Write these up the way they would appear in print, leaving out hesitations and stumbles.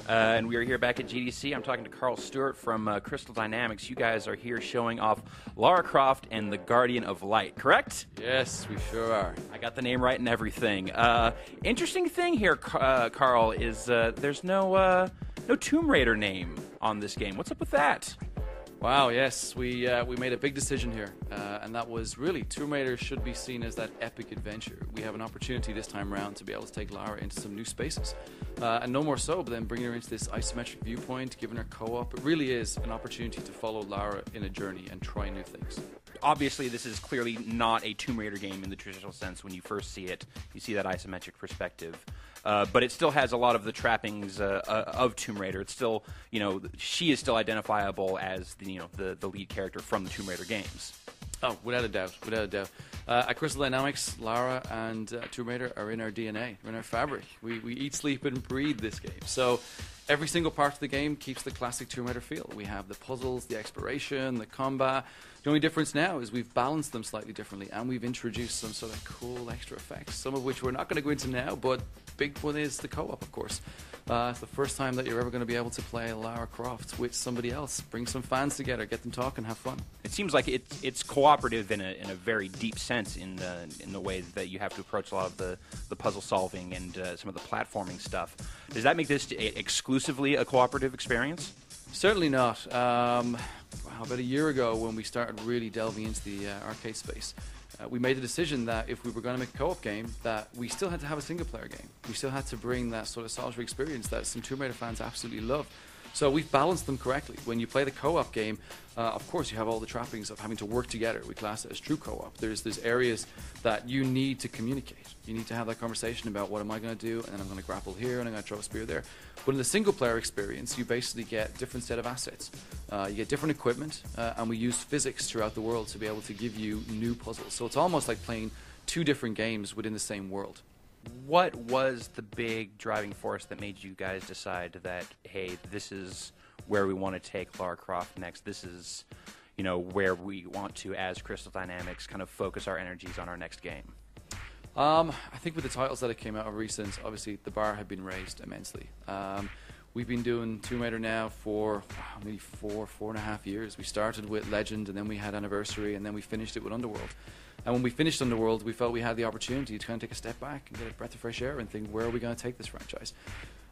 And we are here back at GDC. I'm talking to Karl Stewart from Crystal Dynamics. You guys are here showing off Lara Croft and the Guardian of Light, correct? Yes, we sure are. I got the name right and everything. Interesting thing here, Karl, is there's no Tomb Raider name on this game. What's up with that? Wow, yes, we made a big decision here, and that was really Tomb Raider should be seen as that epic adventure. We have an opportunity this time around to be able to take Lara into some new spaces, and no more so, but then bringing her into this isometric viewpoint, giving her co-op. It really is an opportunity to follow Lara in a journey and try new things. Obviously, this is clearly not a Tomb Raider game in the traditional sense. When you first see it, you see that isometric perspective. But it still has a lot of the trappings of Tomb Raider. It's still, she is still identifiable as the lead character from the Tomb Raider games. Oh, without a doubt, without a doubt. At Crystal Dynamics, Lara and Tomb Raider are in our DNA, in our fabric. We eat, sleep, and breathe this game. So every single part of the game keeps the classic Tomb Raider feel. We have the puzzles, the exploration, the combat. The only difference now is we've balanced them slightly differently, and we've introduced some sort of cool extra effects, some of which we're not going to go into now, but big one is the co-op, of course. It's the first time that you're ever going to be able to play Lara Croft with somebody else. Bring some fans together, get them talking, have fun. It seems like it's cooperative in a very deep sense in the way that you have to approach a lot of the puzzle solving and some of the platforming stuff. Does that make this exclusively a cooperative experience? Certainly not. About a year ago, when we started really delving into the arcade space, we made the decision that if we were going to make a co-op game, that we still had to have a single-player game. We still had to bring that sort of solitary experience that some Tomb Raider fans absolutely love. So we've balanced them correctly. When you play the co-op game, of course you have all the trappings of having to work together. We class it as true co-op. There's areas that you need to communicate. You need to have that conversation about what am I going to do, and then I'm going to grapple here, and I'm going to throw a spear there. But in the single-player experience, you basically get different set of assets. You get different equipment, and we use physics throughout the world to be able to give you new puzzles. So it's almost like playing two different games within the same world. What was the big driving force that made you guys decide that, hey, this is where we want to take Lara Croft next? This is, where we want to, as Crystal Dynamics, kind of focus our energies on our next game? I think with the titles that have came out of recent, obviously the bar had been raised immensely. We've been doing Tomb Raider now for maybe four and a half years. We started with Legend, and then we had Anniversary, and then we finished it with Underworld. And when we finished Underworld, we felt we had the opportunity to kind of take a step back and get a breath of fresh air and think, where are we going to take this franchise?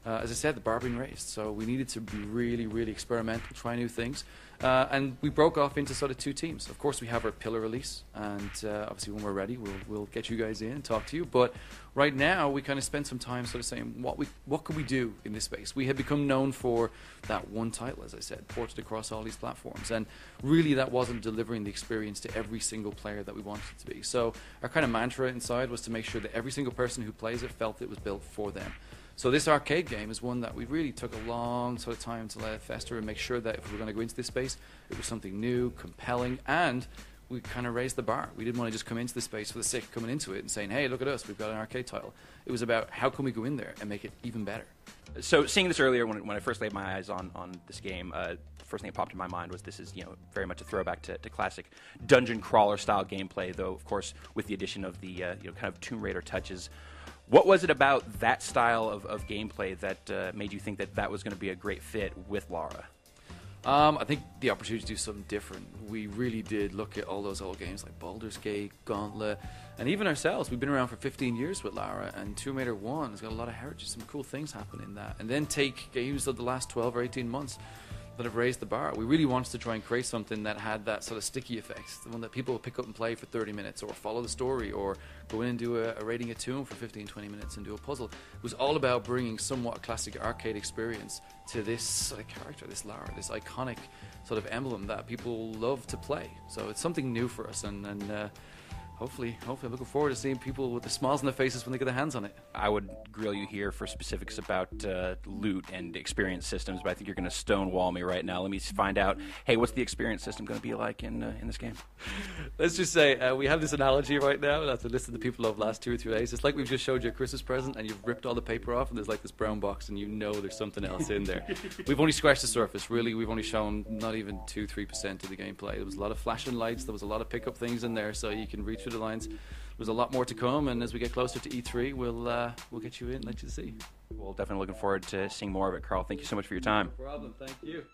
As I said, the bar being raised, so we needed to be really, really experimental, try new things. And we broke off into sort of two teams. Of course, we have our pillar release, and obviously when we're ready, we'll get you guys in and talk to you. But right now, we kind of spent some time sort of saying, what could we do in this space? We had become known for that one title, as I said, ported across all these platforms. And really, that wasn't delivering the experience to every single player that we wanted it to be. So our kind of mantra inside was to make sure that every single person who plays it felt it was built for them. So this arcade game is one that we really took a long sort of time to let it fester and make sure that if we were going to go into this space, it was something new, compelling, and we kind of raised the bar. We didn't want to just come into the space for the sake of coming into it and saying, hey, look at us, we've got an arcade title. It was about how can we go in there and make it even better. So seeing this earlier, when I first laid my eyes on this game, first thing that popped in my mind was this is very much a throwback to classic dungeon crawler style gameplay, though of course with the addition of the kind of Tomb Raider touches. What was it about that style of gameplay that made you think that was going to be a great fit with Lara? I think the opportunity to do something different. We really did look at all those old games like Baldur's Gate, Gauntlet, and even ourselves. We've been around for 15 years with Lara, and Tomb Raider 1 has got a lot of heritage, some cool things happen in that. And then take games of the last 12 or 18 months that have raised the bar. We really wanted to try and create something that had that sort of sticky effect, the one that people would pick up and play for 30 minutes, or follow the story, or go in and do a raiding a tomb for 15, 20 minutes and do a puzzle. It was all about bringing somewhat classic arcade experience to this sort of character, this Lara, this iconic sort of emblem that people love to play. So it's something new for us, and hopefully I'm looking forward to seeing people with the smiles on their faces when they get their hands on it. I would grill you here for specifics about loot and experience systems, but I think you're going to stonewall me right now. Let me find out, hey, what's the experience system going to be like in this game? Let's just say we have this analogy right now after listening to people over the last 2 or 3 days. It's like we've just showed you a Christmas present and you've ripped all the paper off and there's like this brown box and there's something else in there. We've only scratched the surface, really. We've only shown not even 2-3% of the gameplay. There was a lot of flashing lights, there was a lot of pickup things in there, so you can read through the lines. there's a lot more to come, and as we get closer to E3, we'll get you in, let you see. Well, definitely looking forward to seeing more of it, Karl. Thank you so much for your time. No problem. Thank you.